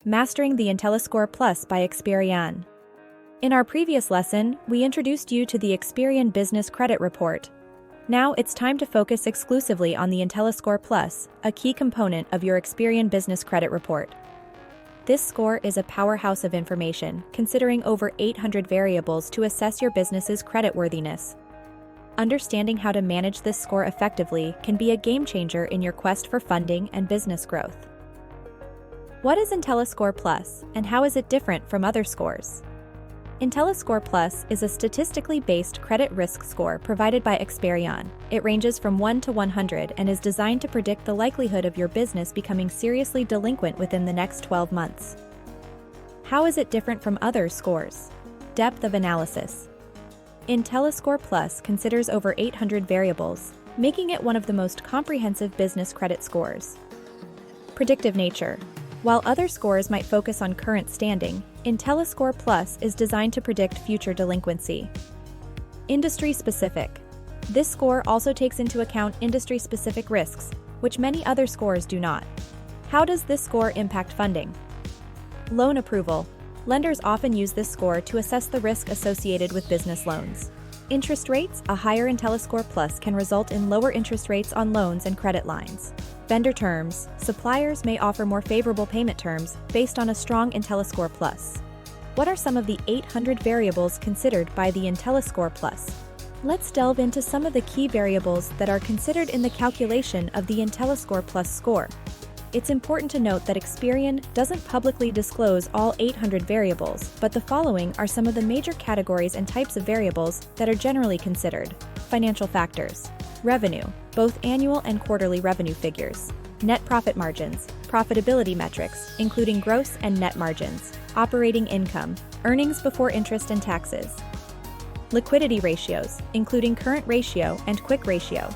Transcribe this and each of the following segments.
Mastering the Intelliscore Plus by Experian. In our previous lesson, we introduced you to the Experian Business Credit Report. Now it's time to focus exclusively on the Intelliscore Plus, a key component of your Experian Business Credit Report. This score is a powerhouse of information, considering over 800 variables to assess your business's creditworthiness. Understanding how to manage this score effectively can be a game changer in your quest for funding and business growth. What is Intelliscore Plus, and how is it different from other scores? Intelliscore Plus is a statistically based credit risk score provided by Experian. It ranges from 1 to 100 and is designed to predict the likelihood of your business becoming seriously delinquent within the next 12 months. How is it different from other scores? Depth of analysis. Intelliscore Plus considers over 800 variables, making it one of the most comprehensive business credit scores. Predictive nature. While other scores might focus on current standing, Intelliscore Plus is designed to predict future delinquency. Industry-specific. This score also takes into account industry-specific risks, which many other scores do not. How does this score impact funding? Loan approval. Lenders often use this score to assess the risk associated with business loans. Interest rates. A higher Intelliscore Plus can result in lower interest rates on loans and credit lines. Vendor terms. Suppliers may offer more favorable payment terms based on a strong Intelliscore Plus. What are some of the 800 variables considered by the Intelliscore Plus? Let's delve into some of the key variables that are considered in the calculation of the Intelliscore Plus score. It's important to note that Experian doesn't publicly disclose all 800 variables, but the following are some of the major categories and types of variables that are generally considered. Financial factors. Revenue, both annual and quarterly revenue figures. Net profit margins, profitability metrics, including gross and net margins. Operating income, earnings before interest and taxes. Liquidity ratios, including current ratio and quick ratio.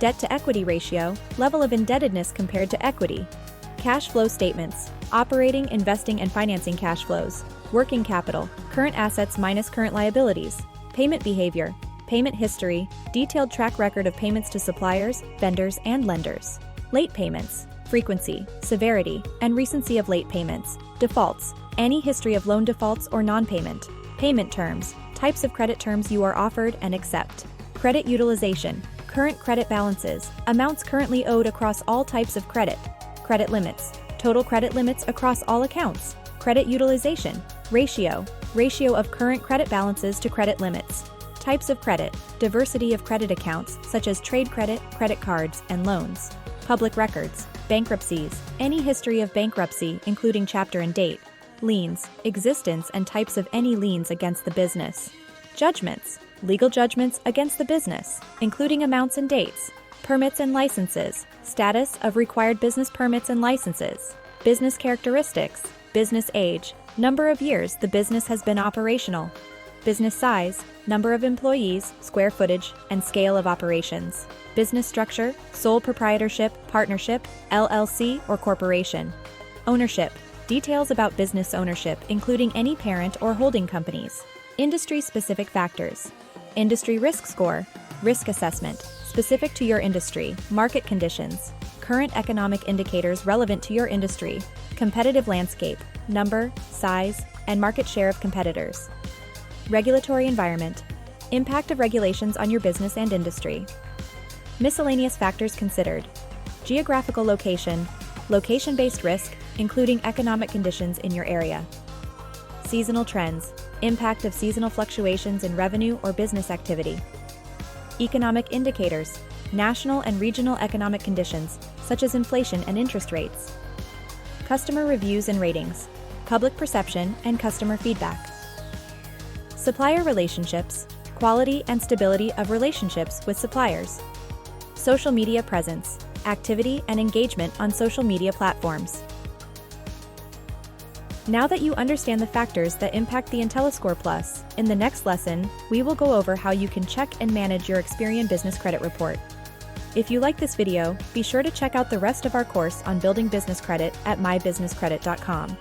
Debt to equity ratio, level of indebtedness compared to equity. Cash flow statements, operating, investing, and financing cash flows. Working capital, current assets minus current liabilities. Payment behavior, payment history, detailed track record of payments to suppliers, vendors, and lenders. Late payments, frequency, severity, and recency of late payments. Defaults, any history of loan defaults or non-payment. Payment terms, types of credit terms you are offered and accept. Credit utilization, current credit balances, amounts currently owed across all types of credit. Credit limits, total credit limits across all accounts. Credit utilization, ratio of current credit balances to credit limits. Types of credit, diversity of credit accounts such as trade credit, credit cards, and loans. Public records, bankruptcies, any history of bankruptcy including chapter and date. Liens, existence and types of any liens against the business. Judgments, legal judgments against the business, including amounts and dates. Permits and licenses, status of required business permits and licenses. Business characteristics, business age, number of years the business has been operational. Business size, number of employees, square footage, and scale of operations. Business structure, sole proprietorship, partnership, LLC, or corporation. Ownership, details about business ownership including any parent or holding companies. Industry-specific factors. Industry risk score, risk assessment, specific to your industry, market conditions, current economic indicators relevant to your industry, competitive landscape, number, size, and market share of competitors. Regulatory environment, impact of regulations on your business and industry. Miscellaneous factors considered. Geographical location, location-based risk, including economic conditions in your area. Seasonal trends, impact of seasonal fluctuations in revenue or business activity. Economic indicators, national and regional economic conditions, such as inflation and interest rates. Customer reviews and ratings, public perception and customer feedback. Supplier relationships, quality and stability of relationships with suppliers. Social media presence, activity and engagement on social media platforms. Now that you understand the factors that impact the Intelliscore Plus, in the next lesson, we will go over how you can check and manage your Experian Business Credit Report. If you like this video, be sure to check out the rest of our course on building business credit at mybusinesscredit.com.